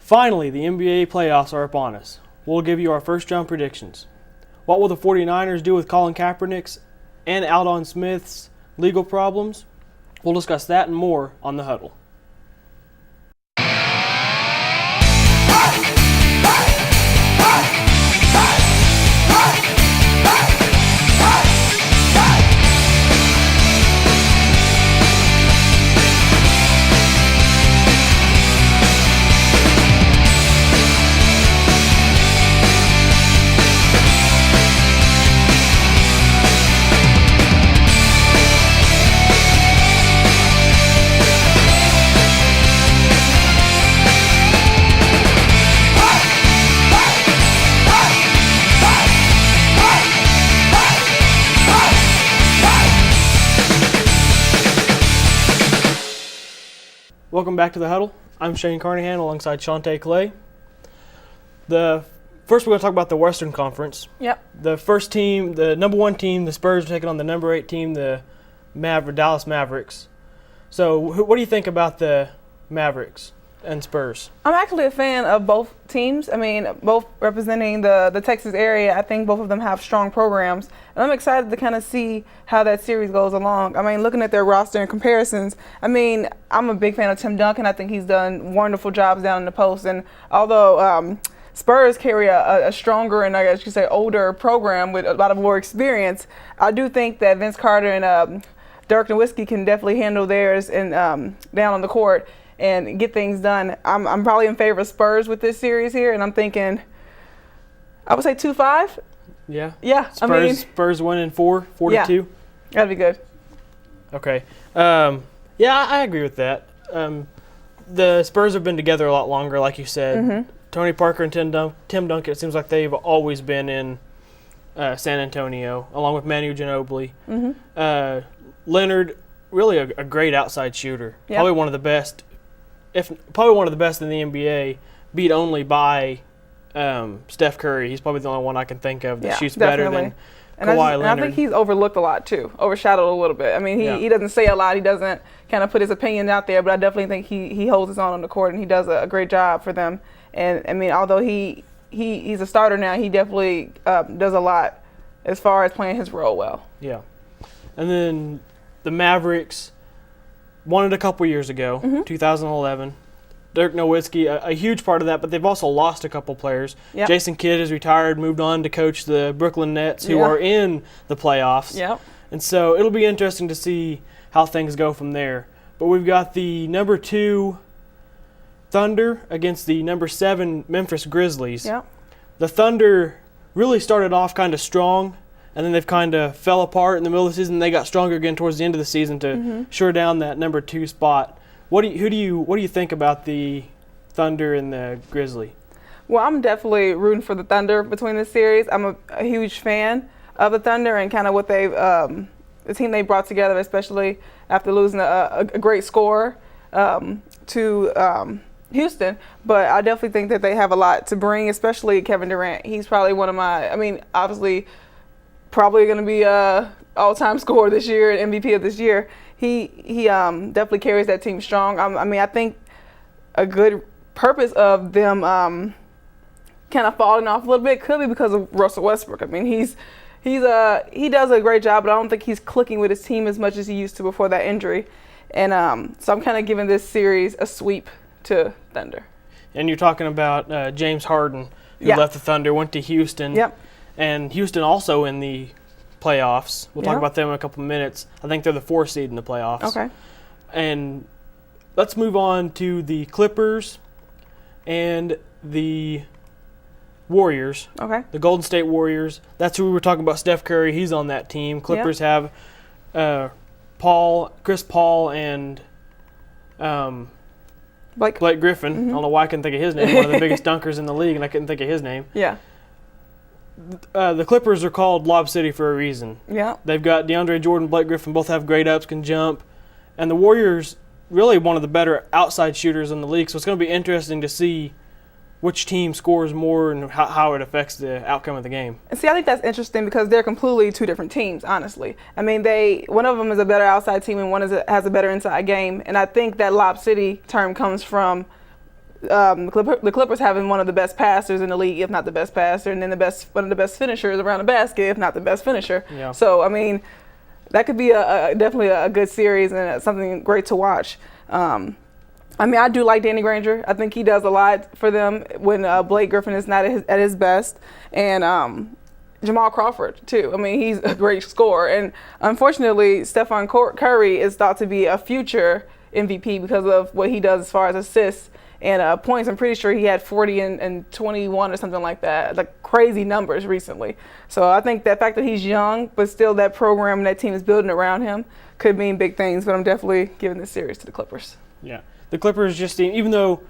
Finally, the NBA playoffs are upon us. We'll give you our first round predictions. What will the 49ers do with Colin Kaepernick's and Aldon Smith's legal problems? We'll discuss that and more on The Huddle. Welcome back to The Huddle. I'm Shane Carnahan alongside Shantae Clay. First, we're going to talk about the Western Conference. Yep. The first team, the number one team, the Spurs, are taking on the number 8 team, the Dallas Mavericks. So, what do you think about the Mavericks and Spurs? I'm actually a fan of both teams. I mean, both representing the Texas area. I think both of them have strong programs. And I'm excited to kind of see how that series goes along. I mean, looking at their roster and comparisons, I mean, I'm a big fan of Tim Duncan. I think he's done wonderful jobs down in the post. And although Spurs carry a stronger and, I guess you could say, older program with a lot of more experience, I do think that Vince Carter and Dirk Nowitzki can definitely handle theirs and down on the court and get things done. I'm probably in favor of Spurs with this series here, and I'm thinking, I would say 2-5. Yeah. Yeah. Spurs winning 4-2. That'd be good. Okay. Yeah, I agree with that. The Spurs have been together a lot longer, like you said. Mm-hmm. Tony Parker and Tim Duncan, it seems like they've always been in San Antonio, along with Manu Ginobili. Mm-hmm. Leonard, really a great outside shooter. Yep. Probably one of the best in the NBA, beat only by Steph Curry. He's probably the only one I can think of that shoots better than Kawhi Leonard. And I think he's overlooked a lot too, overshadowed a little bit. I mean, he doesn't say a lot. He doesn't kind of put his opinion out there, but I definitely think he holds his own on the court, and he does a great job for them. And, I mean, although he's a starter now, he definitely does a lot as far as playing his role well. Yeah. And then the Mavericks won it a couple years ago, 2011. Dirk Nowitzki, a huge part of that, but they've also lost a couple players. Yep. Jason Kidd has retired, moved on to coach the Brooklyn Nets, who are in the playoffs. Yep. And so it'll be interesting to see how things go from there. But we've got the number 2 Thunder against the number 7 Memphis Grizzlies. Yep. The Thunder really started off kind of strong, and then they've kind of fell apart in the middle of the season. They got stronger again towards the end of the season to shore down that number 2 spot. What do you think about the Thunder and the Grizzlies? Well, I'm definitely rooting for the Thunder between this series. I'm a huge fan of the Thunder and kind of what they've the team they brought together, especially after losing a great scorer to Houston. But I definitely think that they have a lot to bring, especially Kevin Durant. He's probably one of my, I mean, obviously probably going to be a all-time scorer this year and MVP of this year. He definitely carries that team strong. I mean, I think a good purpose of them kind of falling off a little bit could be because of Russell Westbrook. I mean, he does a great job, but I don't think he's clicking with his team as much as he used to before that injury. And so I'm kind of giving this series a sweep to Thunder. And you're talking about James Harden, who left the Thunder, went to Houston. Yep. And Houston also in the playoffs. We'll talk about them in a couple of minutes. I think they're the 4th seed in the playoffs. Okay. And let's move on to the Clippers and the Warriors. Okay. The Golden State Warriors. That's who we were talking about. Steph Curry, he's on that team. Clippers have Chris Paul and Blake Griffin. I don't know why I couldn't think of his name. One of the biggest dunkers in the league, and I couldn't think of his name. Yeah. The Clippers are called Lob City for a reason. Yeah. They've got DeAndre Jordan, Blake Griffin, both have great ups, can jump. And the Warriors, really one of the better outside shooters in the league. So it's going to be interesting to see which team scores more and how it affects the outcome of the game. And see, I think that's interesting because they're completely two different teams, honestly. I mean, one of them is a better outside team and one has a better inside game. And I think that Lob City term comes from the Clippers having one of the best passers in the league, if not the best passer, and then one of the best finishers around the basket, if not the best finisher. Yeah. So I mean, that could be definitely a good series and something great to watch. I mean, I do like Danny Granger. I think he does a lot for them when Blake Griffin is not at his best, and Jamal Crawford too. I mean, he's a great scorer, and unfortunately, Stephen Curry is thought to be a future MVP because of what he does as far as assists and points. I'm pretty sure he had 40 and 21 or something like that, like crazy numbers recently. So I think that fact that he's young, but still that program and that team is building around him could mean big things. But I'm definitely giving this series to the Clippers. Yeah, the Clippers just, even though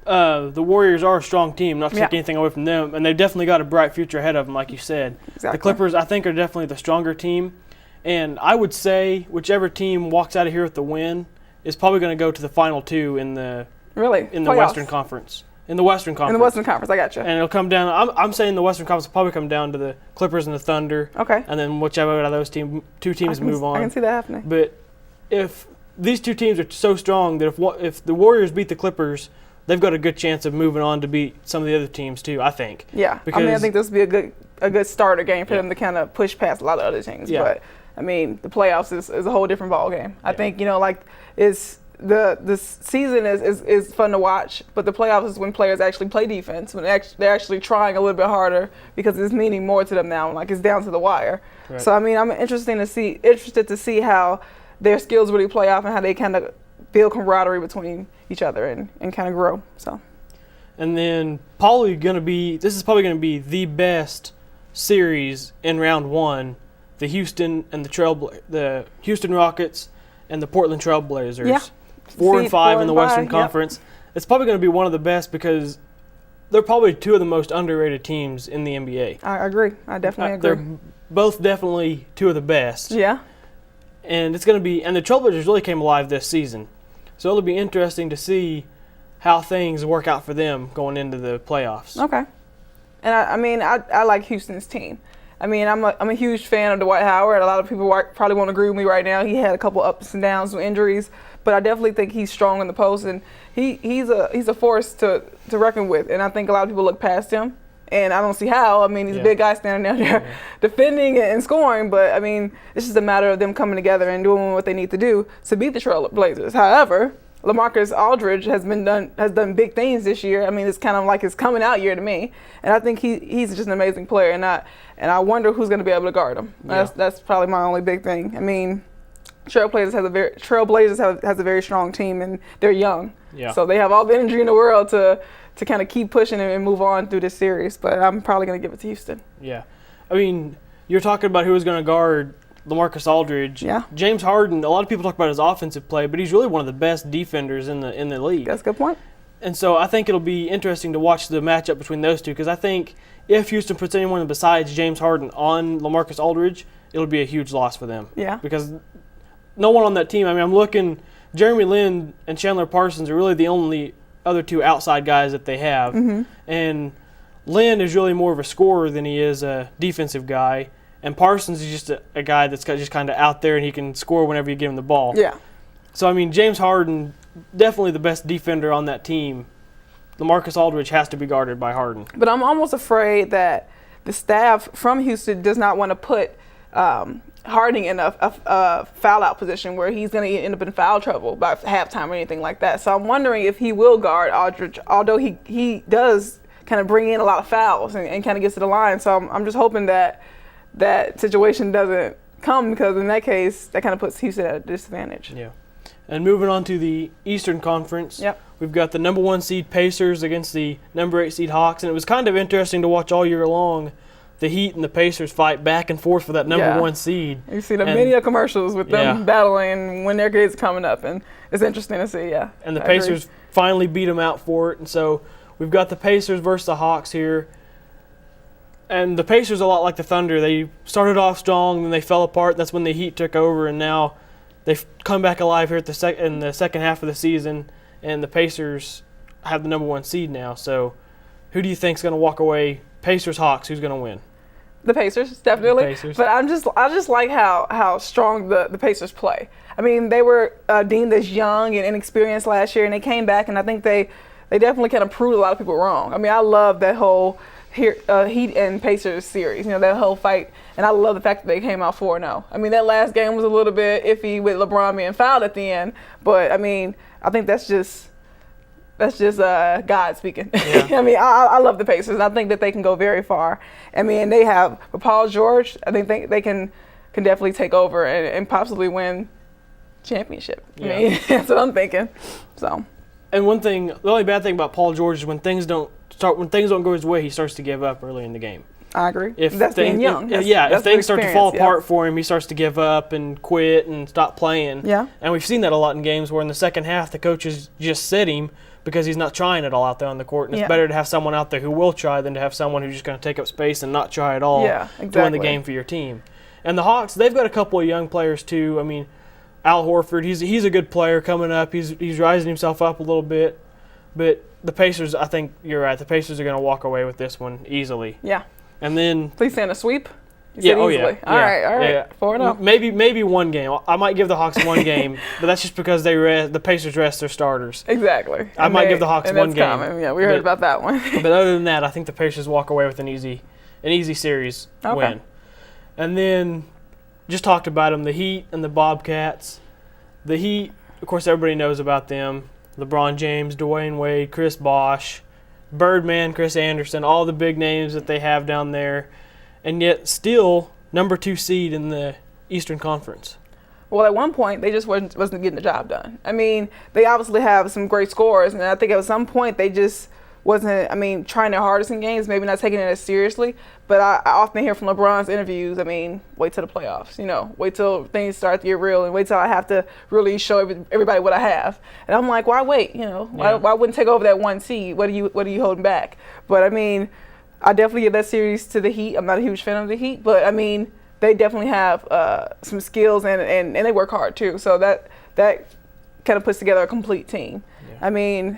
the Warriors are a strong team, not to take anything away from them, and they've definitely got a bright future ahead of them, like you said. Exactly. The Clippers, I think, are definitely the stronger team. And I would say whichever team walks out of here with the win is probably going to go to the final two in the Western Conference. In the Western Conference. In the Western Conference, I got you. And it'll come down. I'm saying the Western Conference will probably come down to the Clippers and the Thunder. Okay. And then whichever out of those two teams move on. I can see that happening. But if these two teams are so strong that if the Warriors beat the Clippers, they've got a good chance of moving on to beat some of the other teams too, I think. Yeah. Because, I think this would be a good starter game for them to kind of push past a lot of other teams. Yeah. But I mean, the playoffs is a whole different ball game. I think, it's the season is fun to watch, but the playoffs is when players actually play defense, when they're actually trying a little bit harder because it's meaning more to them now. Like, it's down to the wire. Right. So I mean, I'm interested to see how their skills really play off and how they kind of build camaraderie between each other and kind of grow. So. And then this is probably going to be the best series in round one. The Houston and the Houston Rockets and the Portland Trailblazers. Yeah. 4 and 5 in the Western Conference. Yep. It's probably going to be one of the best because they're probably two of the most underrated teams in the NBA. I agree. I definitely agree. They're both definitely two of the best. Yeah. And it's going to be, and the Trailblazers really came alive this season. So it'll be interesting to see how things work out for them going into the playoffs. Okay. And I like Houston's team. I mean, I'm a huge fan of Dwight Howard. A lot of people probably won't agree with me right now. He had a couple ups and downs with injuries, but I definitely think he's strong in the post, and he's a force to reckon with. And I think a lot of people look past him, and I don't see how. I mean, he's a big guy standing down there defending and scoring, but I mean, it's just a matter of them coming together and doing what they need to do to beat the Trailblazers. However, LaMarcus Aldridge has done big things this year. I mean, it's kind of like his coming out year to me, and I think he's just an amazing player, and I wonder who's going to be able to guard him. That's probably my only big thing. I mean, Trailblazers has a very strong team, and they're young, so they have all the energy in the world to kind of keep pushing and move on through this series. But I'm probably going to give it to Houston. Yeah, I mean, you're talking about who is going to guard LaMarcus Aldridge. Yeah. James Harden, a lot of people talk about his offensive play, but he's really one of the best defenders in the league. That's a good point. And so I think it'll be interesting to watch the matchup between those two because I think if Houston puts anyone besides James Harden on LaMarcus Aldridge, it'll be a huge loss for them. Yeah. Because no one on that team, I mean, I'm looking, Jeremy Lin and Chandler Parsons are really the only other two outside guys that they have. Mm-hmm. And Lin is really more of a scorer than he is a defensive guy. And Parsons is just a guy that's just kind of out there and he can score whenever you give him the ball. Yeah. So, I mean, James Harden, definitely the best defender on that team. LaMarcus Aldridge has to be guarded by Harden. But I'm almost afraid that the staff from Houston does not want to put Harden in a foul-out position where he's going to end up in foul trouble by halftime or anything like that. So I'm wondering if he will guard Aldridge, although he does kind of bring in a lot of fouls and kind of gets to the line. So I'm just hoping that situation doesn't come because in that case, that kind of puts Houston at a disadvantage. Yeah. And moving on to the Eastern Conference, yep. We've got the number 1 seed Pacers against the number 8 seed Hawks. And it was kind of interesting to watch all year long the Heat and the Pacers fight back and forth for that number 1 seed. You've seen many commercials with them battling when their game's coming up. And it's interesting to see, And the Pacers finally beat them out for it. And so we've got the Pacers versus the Hawks here. And the Pacers, a lot like the Thunder, they started off strong, then they fell apart. That's when the Heat took over, and now they've come back alive here in the second half of the season, and the Pacers have the number 1 seed now. So who do you think is going to walk away? Pacers, Hawks, who's going to win? The Pacers, definitely. The Pacers. But I just like how strong the Pacers play. I mean, they were deemed as young and inexperienced last year, and they came back, and I think they they definitely kind of proved a lot of people wrong. I mean, I love that whole Heat and Pacers series, that whole fight. And I love the fact that they came out 4-0. I mean, that last game was a little bit iffy with LeBron being fouled at the end. But, I mean, I think that's just God speaking. Yeah. I mean, I love the Pacers. I think that they can go very far. I mean, they have Paul George. I think they can definitely take over and possibly win championship. Yeah. I mean, that's what I'm thinking. So. And the only bad thing about Paul George is when things don't go his way, he starts to give up early in the game. I agree. If that's being young. If things start to fall apart for him, he starts to give up and quit and stop playing. Yeah. And we've seen that a lot in games where in the second half the coaches just sit him because he's not trying it all out there on the court. And it's better to have someone out there who will try than to have someone who's just going to take up space and not try at all to win the game for your team. And the Hawks, they've got a couple of young players too. I mean, Al Horford, he's a good player coming up. He's rising himself up a little bit. But the Pacers, I think you're right. The Pacers are going to walk away with this one easily. Yeah. And then please send a sweep. Yeah, All right. Yeah. 4-0. Maybe one game. I might give the Hawks one game, but that's just because the Pacers rest their starters. Exactly. I might give the Hawks one game. Common. Yeah, we heard about that one. But other than that, I think the Pacers walk away with an easy series win. And then just talked about them, the Heat and the Bobcats. The Heat, of course, everybody knows about them. LeBron James, Dwayne Wade, Chris Bosh, Birdman, Chris Anderson, all the big names that they have down there, and yet still number 2 seed in the Eastern Conference. Well, at one point, they just wasn't getting the job done. I mean, they obviously have some great scores, and I think at some point they just wasn't, trying their hardest in games, maybe not taking it as seriously. But I often hear from LeBron's interviews, wait till the playoffs, wait till things start to get real and wait till I have to really show everybody what I have. And I'm like, why wait? Why wouldn't take over that 1 seed? What are you holding back? But I definitely give that series to the Heat. I'm not a huge fan of the Heat, but they definitely have some skills and they work hard too. So that kind of puts together a complete team. Yeah.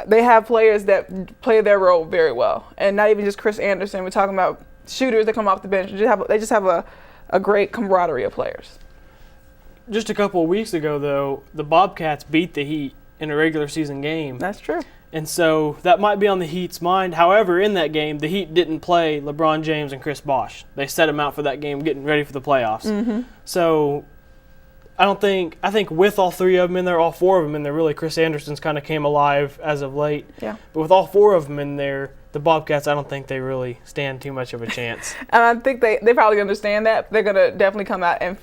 They have players that play their role very well, and not even just Chris Anderson. We're talking about shooters that come off the bench. They just have a great camaraderie of players. Just a couple of weeks ago, though, the Bobcats beat the Heat in a regular season game. That's true. And so that might be on the Heat's mind. However, in that game, the Heat didn't play LeBron James and Chris Bosh. They set them out for that game, getting ready for the playoffs. Mm-hmm. So I think with all 3 of them in there, all 4 of them in there, really Chris Anderson's kind of came alive as of late. Yeah. But with all 4 of them in there, the Bobcats, I don't think they really stand too much of a chance. And I think they probably understand that. They're going to definitely come out and,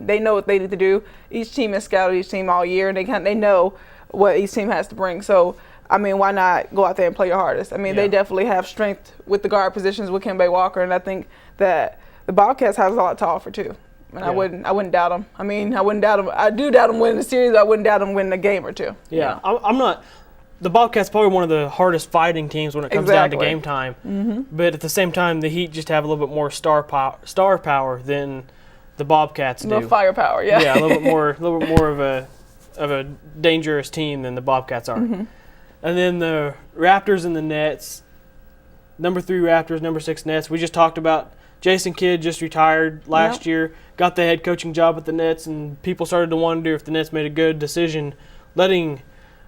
they know what they need to do. Each team has scouted each team all year, and they know what each team has to bring. So, why not go out there and play your hardest? They definitely have strength with the guard positions with Kemba Walker, and I think that the Bobcats has a lot to offer too. I wouldn't doubt them. I wouldn't doubt them. I do doubt them winning the series. I wouldn't doubt them winning a game or two. Yeah, I'm not. The Bobcats probably one of the hardest fighting teams when it comes down to game time. Mm-hmm. But at the same time, the Heat just have a little bit more star power than the Bobcats do. A little firepower, yeah. Yeah, a little bit more of a dangerous team than the Bobcats are. Mm-hmm. And then the Raptors and the Nets. Number 3 Raptors, number 6 Nets. We just talked about Jason Kidd just retired last year, got the head coaching job at the Nets, and people started to wonder if the Nets made a good decision letting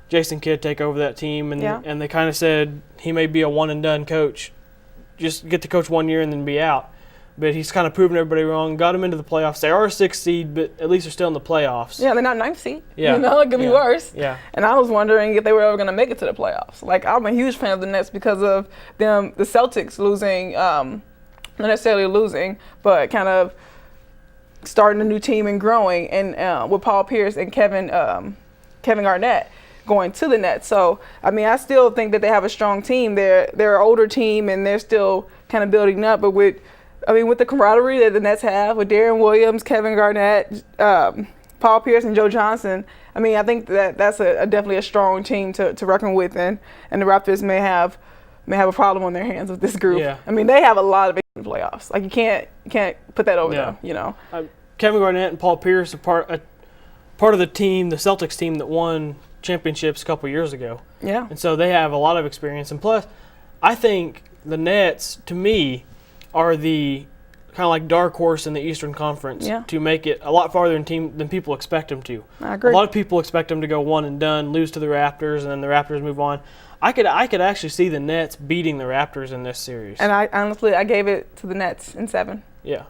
Jason Kidd take over that team. And they kind of said he may be a one-and-done coach. Just get to coach 1 year and then be out. But he's kind of proven everybody wrong, got them into the playoffs. They are a 6th seed, but at least they're still in the playoffs. Yeah, they're not 9th seed. Yeah. It could be worse. Yeah. And I was wondering if they were ever going to make it to the playoffs. I'm a huge fan of the Nets because of them, the Celtics losing, not necessarily losing, but kind of starting a new team and growing, and with Paul Pierce and Kevin Garnett going to the Nets. So, I still think that they have a strong team. They're an older team, and they're still kind of building up, but with the camaraderie that the Nets have with Darren Williams, Kevin Garnett, Paul Pierce, and Joe Johnson, I think that's definitely a strong team to reckon with, and the Raptors may have a problem on their hands with this group. Yeah. They have a lot of in the playoffs. You can't put that over them. Kevin Garnett and Paul Pierce are part of the team, the Celtics team that won championships a couple years ago. Yeah. And so they have a lot of experience. And plus, I think the Nets, to me, are the kind of like dark horse in the Eastern Conference Yeah. to make it a lot farther than people expect them to. I agree. A lot of people expect them to go one and done, lose to the Raptors, and then the Raptors move on. I could actually see the Nets beating the Raptors in this series. And I honestly gave it to the Nets in 7. Yeah.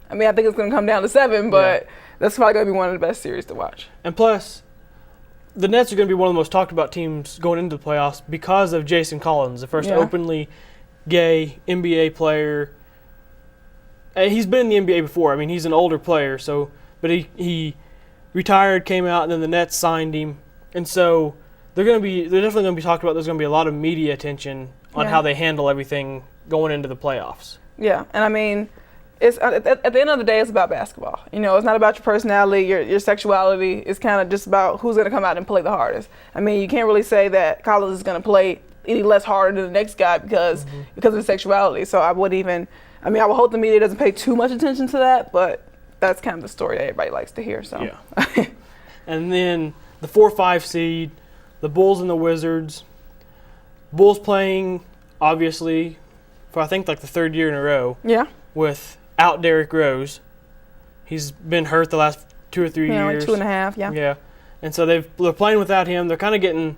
I mean, I think it's going to come down to 7, but that's probably going to be one of the best series to watch. And plus, the Nets are going to be one of the most talked about teams going into the playoffs because of Jason Collins, the first openly gay NBA player. He's been in the NBA before. I mean, he's an older player, but he retired, came out, and then the Nets signed him. And so they're definitely going to be talked about. There's going to be a lot of media attention on how they handle everything going into the playoffs. Yeah, and I mean, it's at the end of the day, it's about basketball. You know, it's not about your personality, your sexuality. It's kind of just about who's going to come out and play the hardest. I mean, you can't really say that Collins is going to play any less harder than the next guy because of his sexuality. So I would hope the media doesn't pay too much attention to that, but that's kind of the story that everybody likes to hear. So. Yeah. And then the 4-5 seed, the Bulls and the Wizards. Bulls playing, obviously, for I think like the third year in a row. Yeah. Without Derrick Rose. He's been hurt the last 2 or 3 years. Like 2.5, yeah. Yeah. And so they're playing without him. They're kind of getting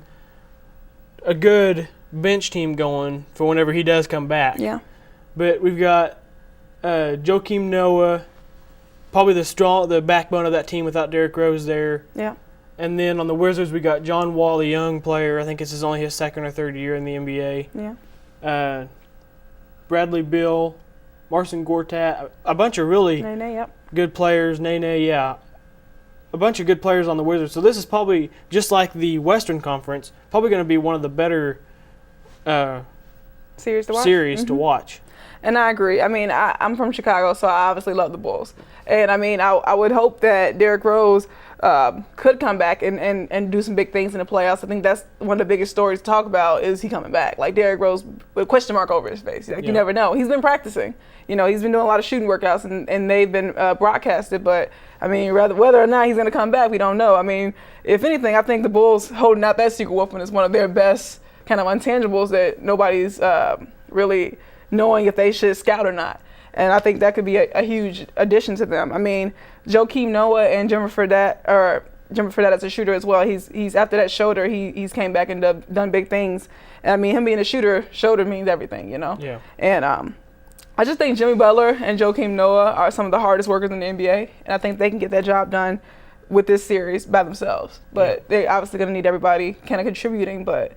a good bench team going for whenever he does come back. Yeah. But we've got Joakim Noah, probably the backbone of that team without Derrick Rose there. Yeah. And then on the Wizards, we got John Wall, a young player. I think this is only his second or third year in the NBA. Yeah. Bradley Beal, Marcin Gortat, a bunch of really good players. Nene, yeah. A bunch of good players on the Wizards. So this is probably, just like the Western Conference, probably going to be one of the better series to watch. And I agree. I mean, I'm from Chicago, so I obviously love the Bulls. And, I mean, I would hope that Derrick Rose could come back and do some big things in the playoffs. I think that's one of the biggest stories to talk about is he coming back. Like, Derrick Rose with a question mark over his face. Like, you never know. He's been practicing. You know, he's been doing a lot of shooting workouts, and they've been broadcasted. But, I mean, whether or not he's going to come back, we don't know. I mean, if anything, I think the Bulls holding out that secret weapon is one of their best kind of intangibles that nobody's really knowing if they should scout or not. And I think that could be a huge addition to them. I mean, Joakim Noah and Jimmer Fredette as a shooter as well. He's after that shoulder, he's came back and done big things. And I mean, him being a shooter, shoulder means everything, you know. Yeah. And I just think Jimmy Butler and Joakim Noah are some of the hardest workers in the NBA, and I think they can get that job done with this series by themselves. But they're obviously going to need everybody kind of contributing. But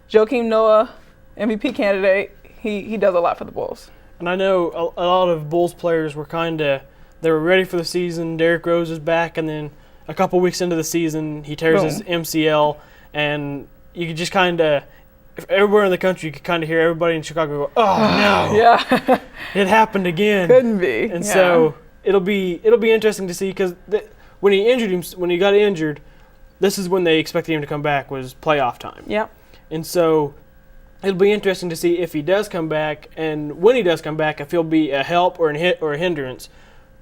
Joakim Noah, MVP candidate, he does a lot for the Bulls. And I know a lot of Bulls players were they were ready for the season. Derrick Rose is back, and then a couple weeks into the season, he tears his MCL, and you could just everywhere in the country, you could kind of hear everybody in Chicago go, "Oh no, yeah, it happened again." Couldn't be. And so it'll be interesting to see because when he got injured, this is when they expected him to come back was playoff time. Yeah. And so it'll be interesting to see if he does come back, and when he does come back, if he'll be a help or a hindrance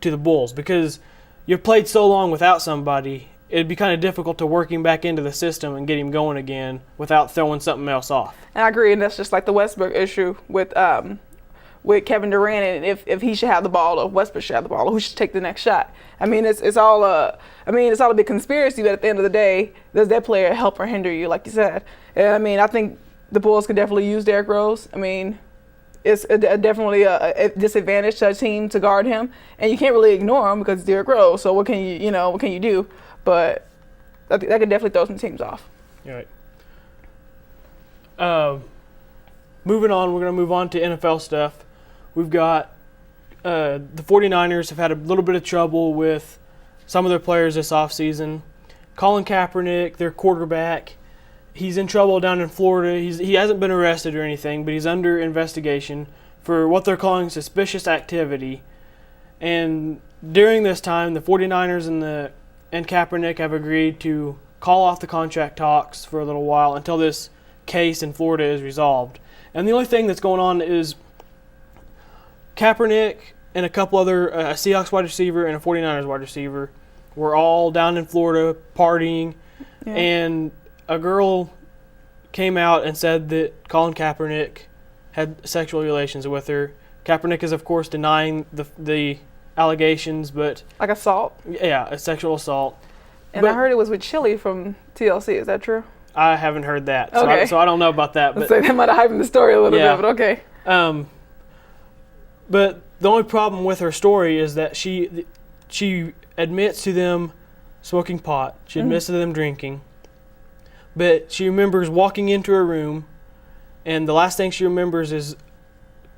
to the Bulls, because you've played so long without somebody, it'd be kind of difficult to work him back into the system and get him going again without throwing something else off. And I agree, and that's just like the Westbrook issue with Kevin Durant, and if he should have the ball or Westbrook should have the ball or who should take the next shot. I mean, it's all a big conspiracy, but at the end of the day, does that player help or hinder you, like you said? And I mean, I think the Bulls could definitely use Derrick Rose. I mean, it's definitely a disadvantage to a team to guard him, and you can't really ignore him because it's Derrick Rose. So what can you do? But that could definitely throw some teams off. All right. Moving on, we're going to move on to NFL stuff. We've got the 49ers have had a little bit of trouble with some of their players this offseason. Colin Kaepernick, their quarterback, he's in trouble down in Florida. He hasn't been arrested or anything, but he's under investigation for what they're calling suspicious activity. And during this time, the 49ers and Kaepernick have agreed to call off the contract talks for a little while until this case in Florida is resolved. And the only thing that's going on is Kaepernick and a couple other a Seahawks wide receiver and a 49ers wide receiver were all down in Florida partying, and a girl came out and said that Colin Kaepernick had sexual relations with her. Kaepernick is, of course, denying the allegations, but Like assault. yeah, a sexual assault. And But I heard it was with Chili from TLC. Is that true? I haven't heard that, Okay. so I don't know about that. Let's But say that might have heightened the story a little Yeah. bit, but okay. But the only problem with her story is that she admits to them smoking pot. She admits to them drinking. But she remembers walking into her room, and the last thing she remembers is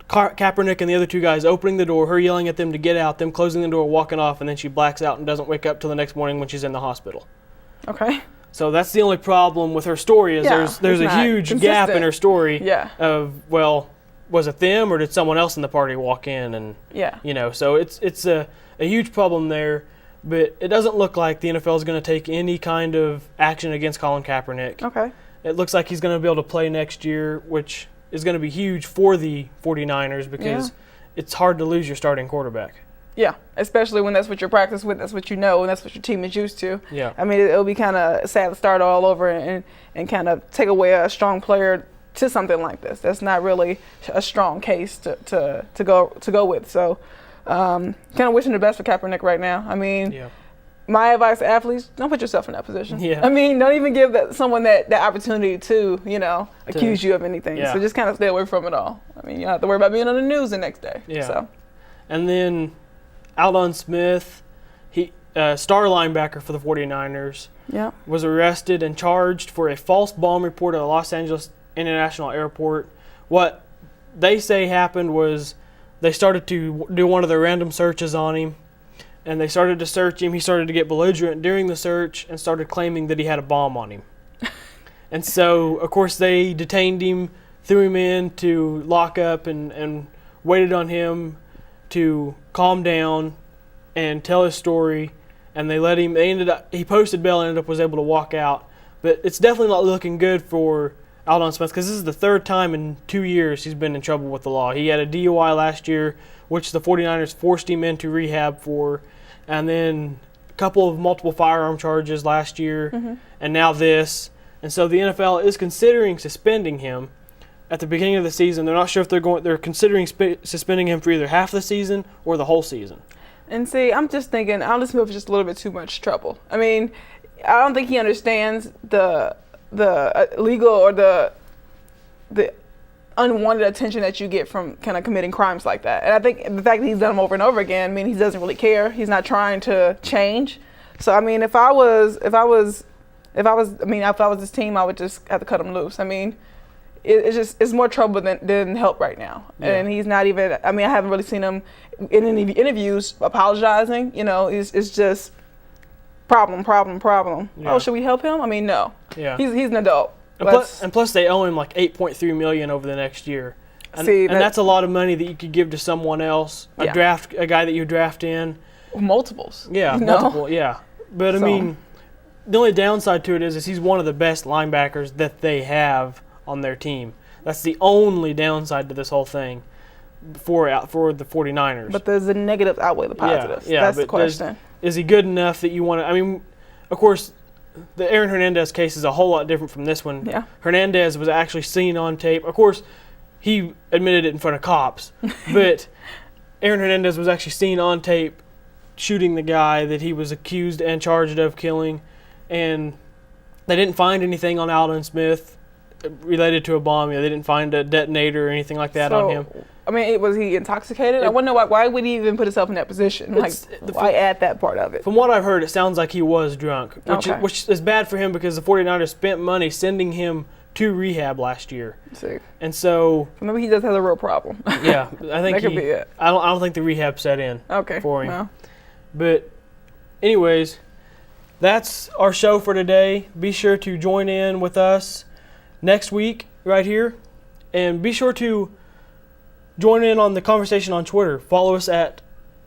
Kaepernick and the other two guys opening the door, her yelling at them to get out, them closing the door, walking off, and then she blacks out and doesn't wake up till the next morning when she's in the hospital. Okay. So that's the only problem with her story is Yeah, there's it's a not huge gap consistent. in her story Yeah. of, well, was it them or did someone else in the party walk in? And Yeah. so it's a huge problem there. But it doesn't look like the NFL is going to take any kind of action against Colin Kaepernick. Okay. It looks like he's going to be able to play next year, which is going to be huge for the 49ers because it's hard to lose your starting quarterback. Yeah, especially when that's what you're practicing with, that's what you know, and that's what your team is used to. Yeah. I mean, it'll be kind of sad to start all over and kind of take away a strong player to something like this. That's not really a strong case to go with. So, kind of wishing the best for Kaepernick right now. I mean, my advice to athletes: don't put yourself in that position. Yeah. I mean, don't even give someone that opportunity to accuse you of anything. Yeah. So just kind of stay away from it all. I mean, you don't have to worry about being on the news the next day. Yeah. So. And then Aldon Smith, he star linebacker for the 49ers, Yeah. was arrested and charged for a false bomb report at the Los Angeles International Airport. What they say happened was they started to do one of their random searches on him, and they started to search him. He started to get belligerent during the search and started claiming that he had a bomb on him. And so, of course, they detained him, threw him into lockup, and waited on him to calm down and tell his story. And they let him. He posted bail and was able to walk out. But it's definitely not looking good for Aldon Smith because this is the third time in 2 years he's been in trouble with the law. He had a DUI last year, which the 49ers forced him into rehab for, and then a couple of multiple firearm charges last year, and now this. And so the NFL is considering suspending him at the beginning of the season. They're not sure if they're considering suspending him for either half the season or the whole season. And see, I'm just thinking Aldon Smith is just a little bit too much trouble. I mean, I don't think he understands the legal or the unwanted attention that you get from kind of committing crimes like that. And I think the fact that he's done them over and over again, I mean, he doesn't really care. He's not trying to change. So I mean, if I was this team, I would just have to cut him loose. I mean, it's more trouble than help right now. Yeah. And he's not even. I mean, I haven't really seen him in any interviews apologizing. It's just problem. Yeah. Oh, should we help him? I mean, no. Yeah. He's an adult. And plus, they owe him like $8.3 million over the next year. And that's a lot of money that you could give to someone else. A guy that you draft in. Multiples. Yeah, multiple. Yeah, but I mean, the only downside to it is he's one of the best linebackers that they have on their team. That's the only downside to this whole thing for the 49ers. But there's the negatives outweigh the positives. Yeah, that's the question. Is he good enough that you want to? I mean, of course, the Aaron Hernandez case is a whole lot different from this one. Yeah. Hernandez was actually seen on tape. Of course, he admitted it in front of cops, but Aaron Hernandez was actually seen on tape shooting the guy that he was accused and charged of killing, and they didn't find anything on Aldon Smith related to a bomb. They didn't find a detonator or anything like that on him. I mean, was he intoxicated? I wonder why would he even put himself in that position? Like, why add that part of it? From what I've heard, it sounds like he was drunk, which is bad for him because the 49ers spent money sending him to rehab last year. See. And so maybe he does have a real problem. Yeah, I think that could be it. I don't think the rehab set in for him. Well. But anyways, that's our show for today. Be sure to join in with us next week right here, and be sure to join in on the conversation on Twitter. Follow us at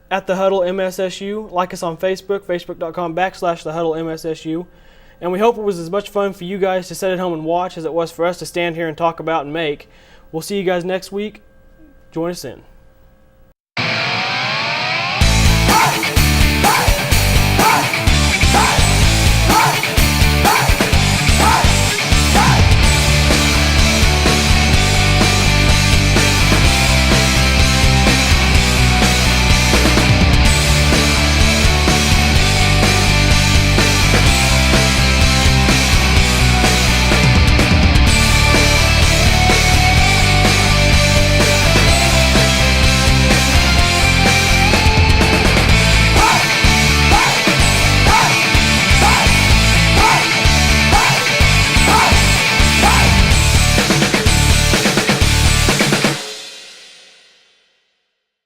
the Huddle MSSU. Like us on Facebook, facebook.com/the Huddle MSSU. And we hope it was as much fun for you guys to sit at home and watch as it was for us to stand here and talk about and make. We'll see you guys next week. Join us in.